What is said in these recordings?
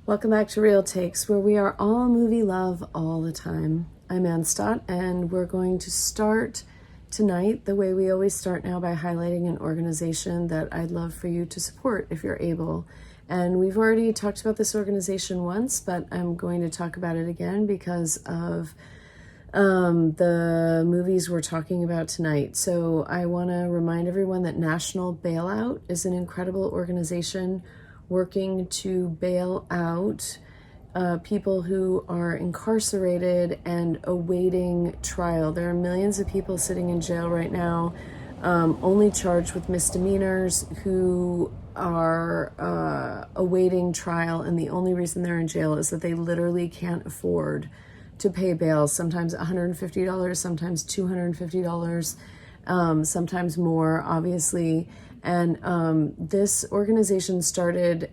Welcome back to Real Takes, where we are all movie love all the time. I'm Ann Stott, and we're going to start tonight the way we always start now, by highlighting an organization that I'd love for you to support if you're able. And we've already talked about this organization once, but I'm going to talk about it again because of the movies we're talking about tonight. So I want to remind everyone that National Bailout is an incredible organization working to bail out people who are incarcerated and awaiting trial. There are millions of people sitting in jail right now, only charged with misdemeanors, who are awaiting trial, and the only reason they're in jail is that they literally can't afford to pay bail. Sometimes $150, sometimes $250, sometimes more, obviously. And this organization started,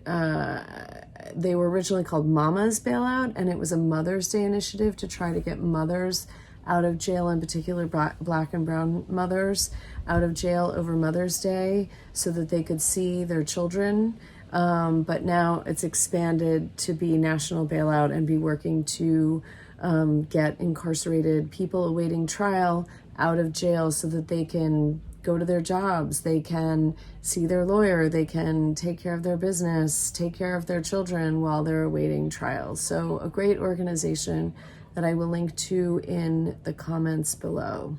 they were originally called Mama's Bailout, and it was a Mother's Day initiative to try to get mothers out of jail, in particular Black and brown mothers out of jail over Mother's Day, so that they could see their children. But now it's expanded to be National Bailout and be working to get incarcerated people awaiting trial out of jail so that they can go to their jobs, they can see their lawyer, they can take care of their business, take care of their children while they're awaiting trial. So a great organization that I will link to in the comments below.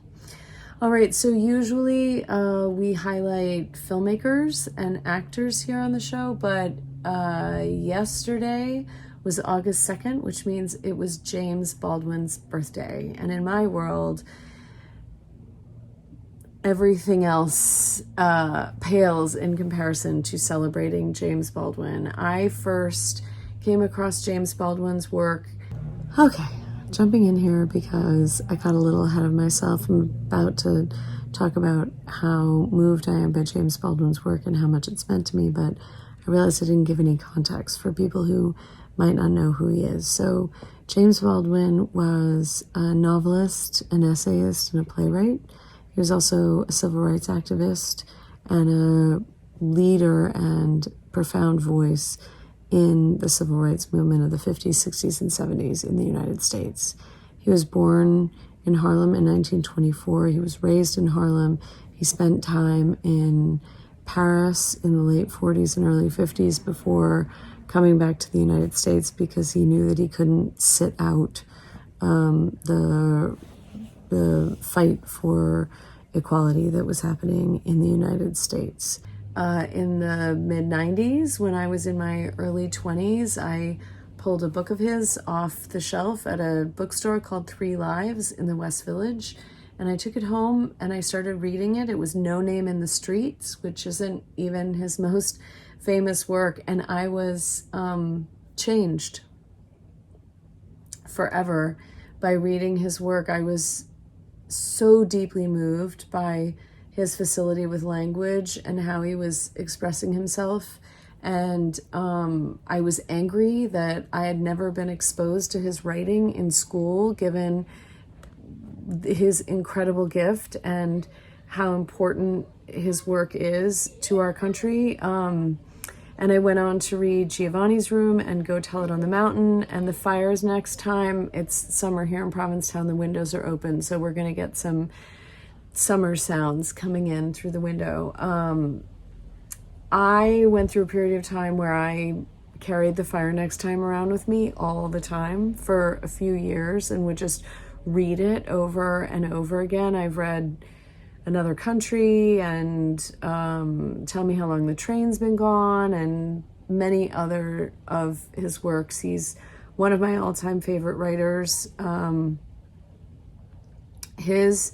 All right, so usually we highlight filmmakers and actors here on the show, but yesterday was August 2nd, which means it was James Baldwin's birthday. And in my world, everything else pales in comparison to celebrating James Baldwin. I first came across James Baldwin's work. Okay, jumping in here because I got a little ahead of myself. I'm about to talk about how moved I am by James Baldwin's work and how much it's meant to me, but I realized I didn't give any context for people who might not know who he is. So James Baldwin was a novelist, an essayist, and a playwright. He was also a civil rights activist and a leader and profound voice in the civil rights movement of the 50s, 60s, and 70s in the United States. He was born in Harlem in 1924. He was raised in Harlem. He spent time in Paris in the late 40s and early 50s before coming back to the United States because he knew that he couldn't sit out the fight for equality that was happening in the United States. In the mid-90s, when I was in my early 20s, I pulled a book of his off the shelf at a bookstore called 3 Lives in the West Village, and I took it home and I started reading it. It was No Name in the Streets, which isn't even his most famous work, and I was changed forever by reading his work. I was so deeply moved by his facility with language and how he was expressing himself. And I was angry that I had never been exposed to his writing in school, given his incredible gift and how important his work is to our country. And I went on to read Giovanni's Room and Go Tell It on the Mountain and The Fires Next Time. It's summer here in Provincetown. The windows are open, so we're going to get some summer sounds coming in through the window. I went through a period of time where I carried The Fire Next Time around with me all the time for a few years and would just read it over and over again. I've read Another Country and Tell Me How Long the Train's Been Gone and many other of his works. He's one of my all-time favorite writers. His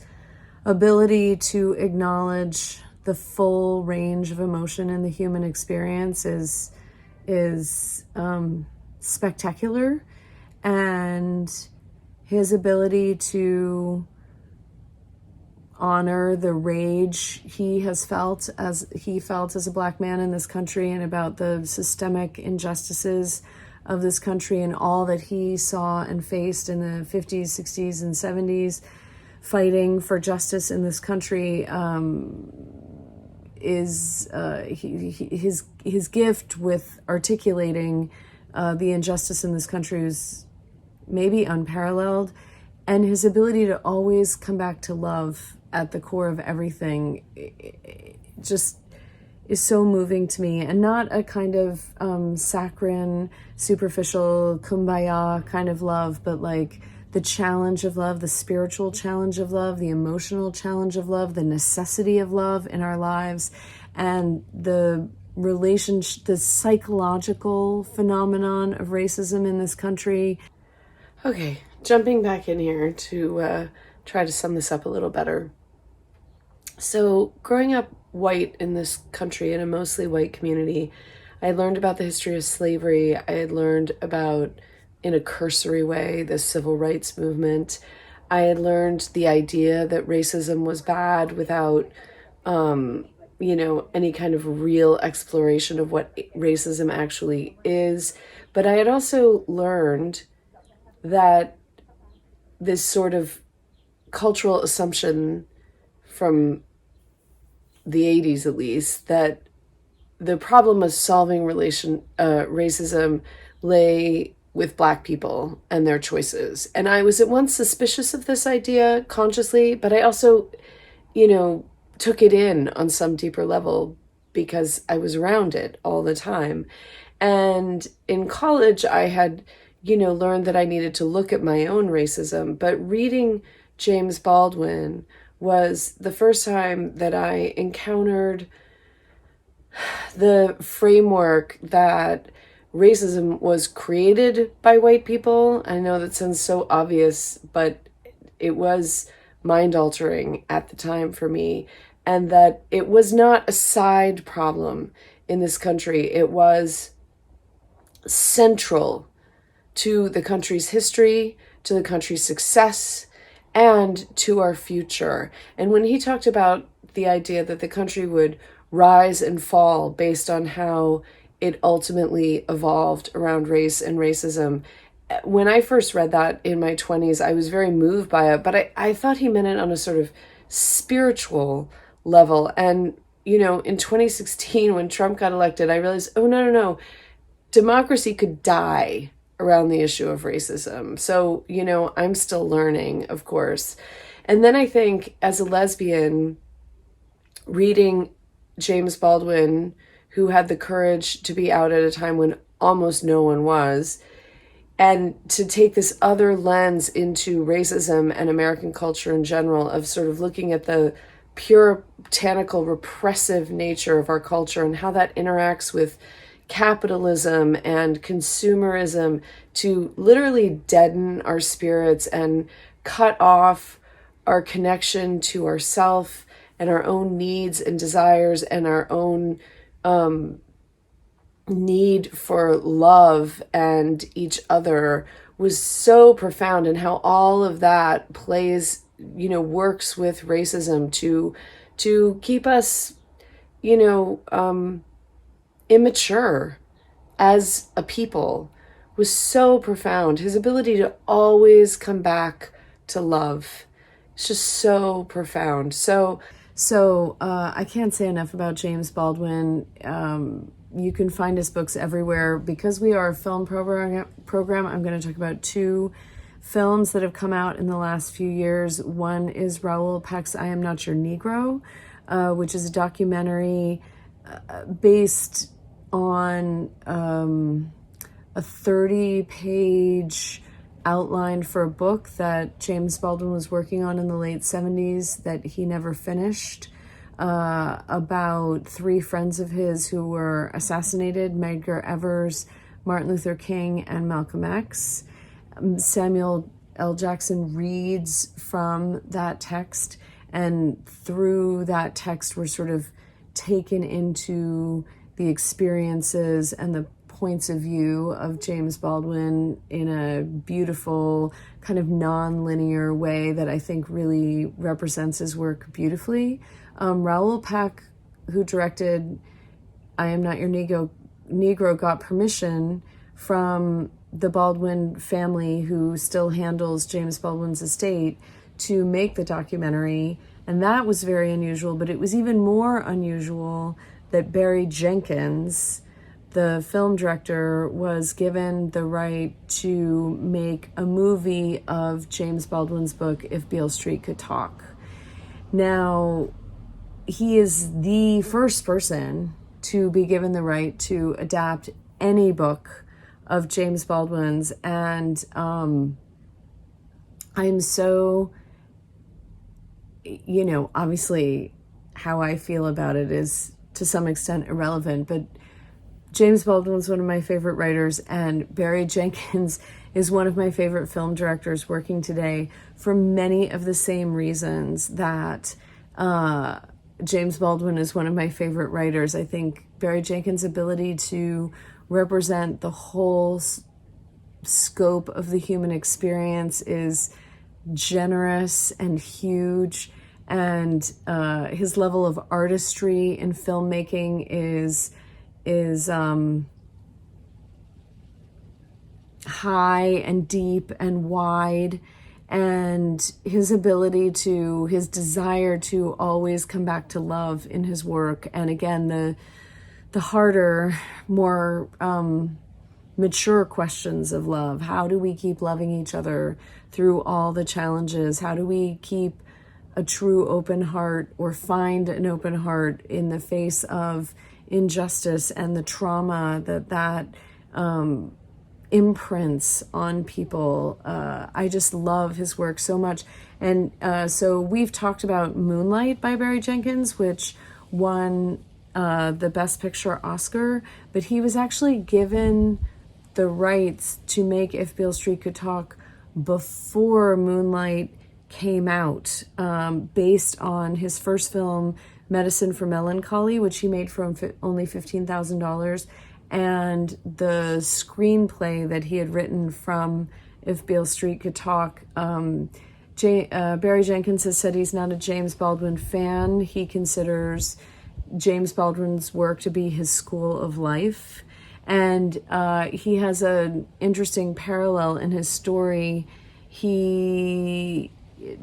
ability to acknowledge the full range of emotion in the human experience is spectacular, and his ability to honor the rage he felt as a Black man in this country, and about the systemic injustices of this country and all that he saw and faced in the 50s, 60s, and 70s, fighting for justice in this country, is his gift with articulating The injustice in this country is maybe unparalleled, and his ability to always come back to love at the core of everything just is so moving to me, and not a kind of saccharine, superficial, kumbaya kind of love, but like the challenge of love, the spiritual challenge of love, the emotional challenge of love, the necessity of love in our lives, and the relationship, the psychological phenomenon of racism in this country. Okay, jumping back in here to try to sum this up a little better. So, growing up white in this country, in a mostly white community, I had learned about the history of slavery. I had learned about, in a cursory way, the civil rights movement. I had learned the idea that racism was bad without, any kind of real exploration of what racism actually is. But I had also learned that this sort of cultural assumption from the 80s, at least, that the problem of solving racism lay with Black people and their choices. And I was at once suspicious of this idea consciously, but I also, took it in on some deeper level because I was around it all the time. And in college, I had, learned that I needed to look at my own racism, but reading James Baldwin was the first time that I encountered the framework that racism was created by white people. I know that sounds so obvious, but it was mind-altering at the time for me, and that it was not a side problem in this country. It was central to the country's history, to the country's success, and to our future. And when he talked about the idea that the country would rise and fall based on how it ultimately evolved around race and racism, when I first read that in my 20s, I was very moved by it, but I thought he meant it on a sort of spiritual level. And, in 2016, when Trump got elected, I realized, oh, no, democracy could die around the issue of racism. So, I'm still learning, of course. And then I think, as a lesbian, reading James Baldwin, who had the courage to be out at a time when almost no one was, and to take this other lens into racism and American culture in general, of sort of looking at the puritanical, repressive nature of our culture and how that interacts with capitalism and consumerism, to literally deaden our spirits and cut off our connection to ourself and our own needs and desires and our own need for love and each other, was so profound, and how all of that plays, works with racism to keep us, immature as a people, was so profound. His ability to always come back to love, it's just so profound. So I can't say enough about James Baldwin. You can find his books everywhere. Because we are a film program, I'm going to talk about two films that have come out in the last few years. One is Raoul Peck's I Am Not Your Negro, which is a documentary based on a 30-page outline for a book that James Baldwin was working on in the late 70s that he never finished, about three friends of his who were assassinated: Medgar Evers, Martin Luther King, and Malcolm X. Samuel L. Jackson reads from that text, and through that text we're sort of taken into the experiences and the points of view of James Baldwin in a beautiful, kind of non-linear way that I think really represents his work beautifully. Raoul Peck, who directed I Am Not Your Negro, got permission from the Baldwin family, who still handles James Baldwin's estate, to make the documentary. And that was very unusual, but it was even more unusual that Barry Jenkins, the film director, was given the right to make a movie of James Baldwin's book, If Beale Street Could Talk. Now, he is the first person to be given the right to adapt any book of James Baldwin's, and I'm so, obviously how I feel about it is to some extent irrelevant, but James Baldwin is one of my favorite writers, and Barry Jenkins is one of my favorite film directors working today for many of the same reasons that James Baldwin is one of my favorite writers. I think Barry Jenkins' ability to represent the whole scope of the human experience is generous and huge, and his level of artistry in filmmaking is high and deep and wide, and his desire to always come back to love in his work. And again, the harder, more mature questions of love. How do we keep loving each other through all the challenges? How do we keep a true open heart, or find an open heart in the face of injustice and the trauma that imprints on people? I just love his work so much. And so we've talked about Moonlight by Barry Jenkins, which won the Best Picture Oscar, but he was actually given the rights to make If Beale Street Could Talk before Moonlight came out, based on his first film, Medicine for Melancholy, which he made for only $15,000, and the screenplay that he had written from If Beale Street Could Talk. Barry Jenkins has said he's not a James Baldwin fan. He considers James Baldwin's work to be his school of life. And he has an interesting parallel in his story.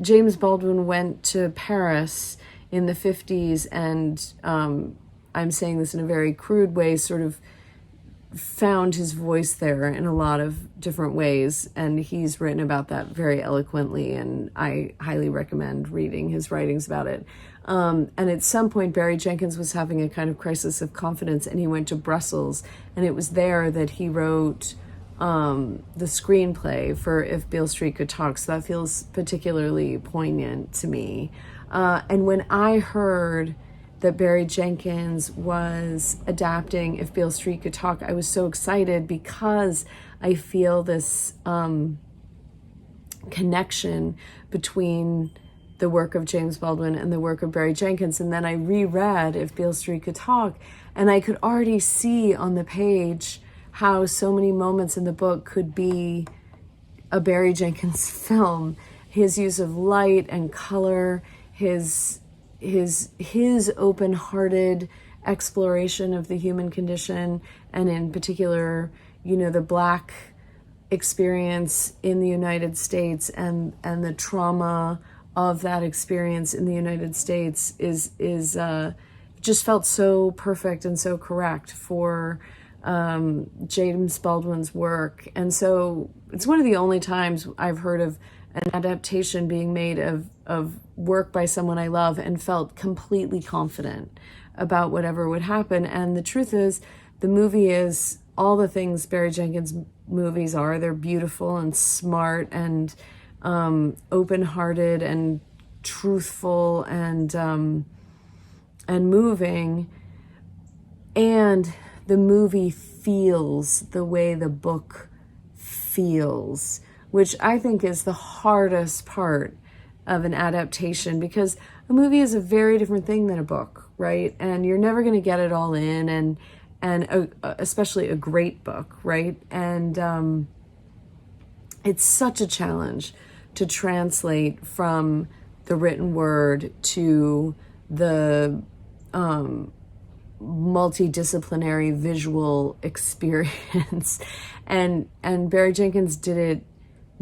James Baldwin went to Paris in the 50s, and I'm saying this in a very crude way, sort of found his voice there in a lot of different ways, and he's written about that very eloquently, and I highly recommend reading his writings about it. And at some point, Barry Jenkins was having a kind of crisis of confidence, and he went to Brussels, and it was there that he wrote the screenplay for If Beale Street Could Talk. So that feels particularly poignant to me. And when I heard that Barry Jenkins was adapting If Beale Street Could Talk, I was so excited, because I feel this connection between the work of James Baldwin and the work of Barry Jenkins. And then I reread If Beale Street Could Talk, and I could already see on the page how so many moments in the book could be a Barry Jenkins film. His use of light and color, his open-hearted exploration of the human condition, and in particular, the Black experience in the United States, and the trauma of that experience in the United States is just felt so perfect and so correct for James Baldwin's work. And so it's one of the only times I've heard of an adaptation being made of work by someone I love and felt completely confident about whatever would happen. And the truth is, the movie is all the things Barry Jenkins movies are. They're beautiful and smart and open-hearted and truthful and moving. And the movie feels the way the book feels, which I think is the hardest part of an adaptation, because a movie is a very different thing than a book, right? And you're never going to get it all in, and especially a great book, right? And it's such a challenge to translate from the written word to the multidisciplinary visual experience. and Barry Jenkins did it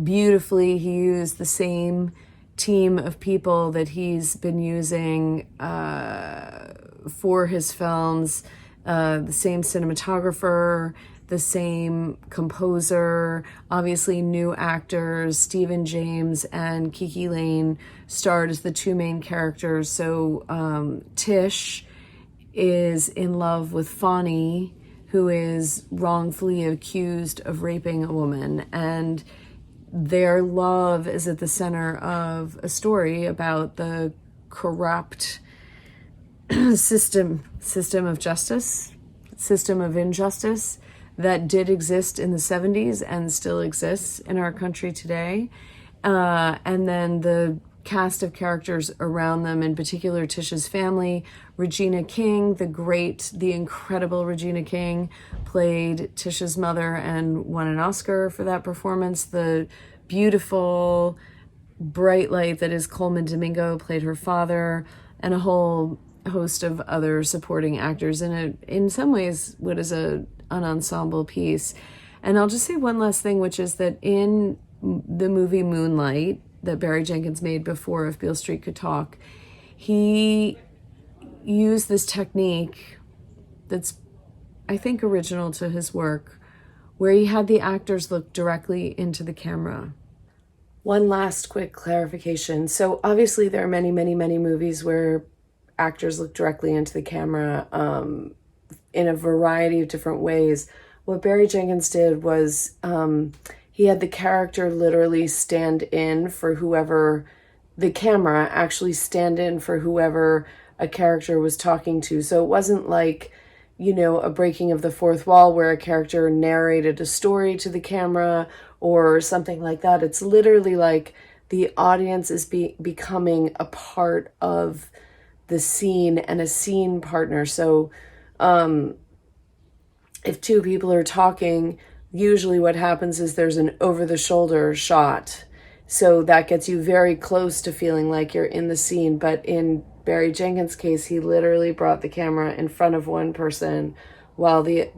beautifully. He used the same team of people that he's been using for his films. the same cinematographer, the same composer, obviously new actors. Stephen James and Kiki Lane starred as the two main characters. So Tish is in love with Fonnie, who is wrongfully accused of raping a woman, and their love is at the center of a story about the corrupt system of justice, system of injustice that did exist in the 70s and still exists in our country today. And then the cast of characters around them, in particular Tish's family. Regina King, the incredible Regina King, played Tish's mother and won an Oscar for that performance. The beautiful bright light that is Coleman Domingo played her father, and a whole host of other supporting actors in some ways what is an ensemble piece. And I'll just say one last thing, which is that in the movie Moonlight that Barry Jenkins made before If Beale Street Could Talk, he used this technique that's, I think, original to his work, where he had the actors look directly into the camera. One last quick clarification. So obviously there are many, many, many movies where actors look directly into the camera in a variety of different ways. What Barry Jenkins did was he had the character literally stand in for whoever, the camera actually stand in for whoever a character was talking to. So it wasn't like, a breaking of the fourth wall where a character narrated a story to the camera or something like that. It's literally like the audience is becoming a part of the scene and a scene partner. So if two people are talking, usually what happens is there's an over-the-shoulder shot. So that gets you very close to feeling like you're in the scene. But in Barry Jenkins' case, he literally brought the camera in front of one person while we're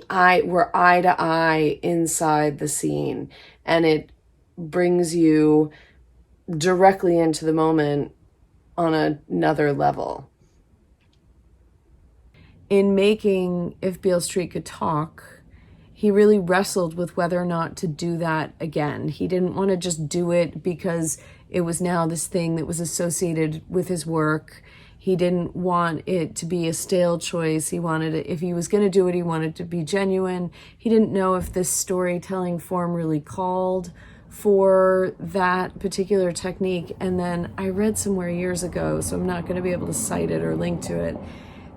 eye to eye inside the scene. And it brings you directly into the moment on another level. In making If Beale Street Could Talk, he really wrestled with whether or not to do that again. He didn't want to just do it because it was now this thing that was associated with his work. He didn't want it to be a stale choice. He wanted it, if he was going to do it, he wanted it to be genuine. He didn't know if this storytelling form really called for that particular technique. And then I read somewhere years ago, so I'm not going to be able to cite it or link to it,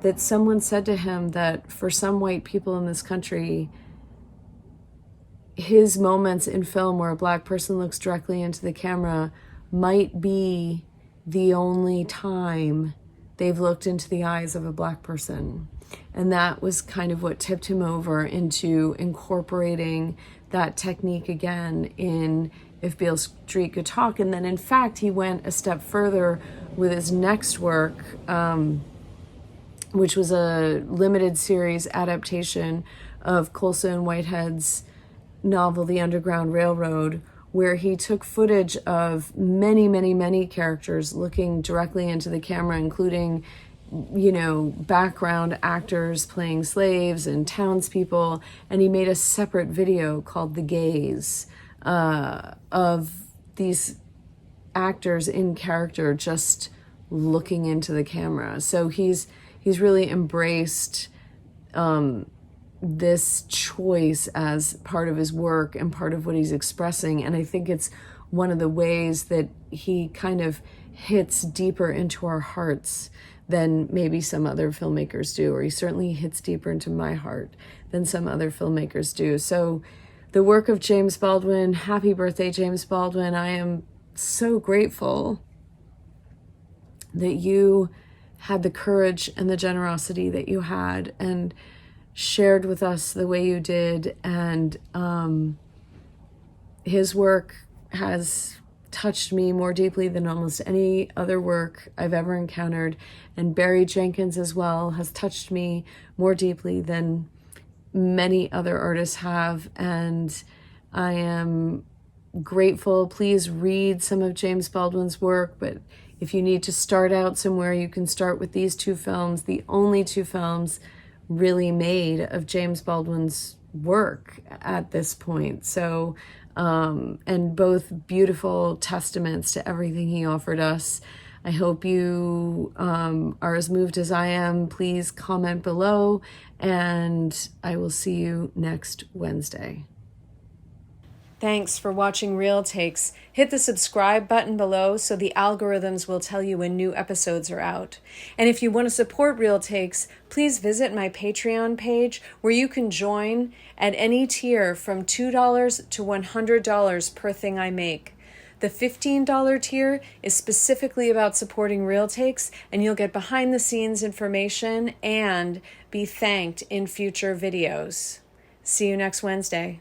that someone said to him that for some white people in this country, his moments in film where a black person looks directly into the camera might be the only time they've looked into the eyes of a black person. And that was kind of what tipped him over into incorporating that technique again in If Beale Street Could Talk. And then in fact, he went a step further with his next work, which was a limited series adaptation of Colson Whitehead's novel, The Underground Railroad, where he took footage of many, many, many characters looking directly into the camera, including, background actors playing slaves and townspeople. And he made a separate video called The Gaze of these actors in character just looking into the camera. So he's really embraced this choice as part of his work and part of what he's expressing. And I think it's one of the ways that he kind of hits deeper into our hearts than maybe some other filmmakers do, or he certainly hits deeper into my heart than some other filmmakers do. So the work of James Baldwin, happy birthday, James Baldwin. I am so grateful that you had the courage and the generosity that you had and shared with us the way you did. And his work has touched me more deeply than almost any other work I've ever encountered. And Barry Jenkins as well has touched me more deeply than many other artists have. And I am grateful. Please read some of James Baldwin's work, but If you need to start out somewhere, you can start with these two films, the only two films really made of James Baldwin's work at this point. So, and both beautiful testaments to everything he offered us. I hope you are as moved as I am. Please comment below, and I will see you next Wednesday. Thanks for watching Real Takes. Hit the subscribe button below so the algorithms will tell you when new episodes are out. And if you want to support Real Takes, please visit my Patreon page where you can join at any tier from $2 to $100 per thing I make. The $15 tier is specifically about supporting Real Takes, and you'll get behind the scenes information and be thanked in future videos. See you next Wednesday.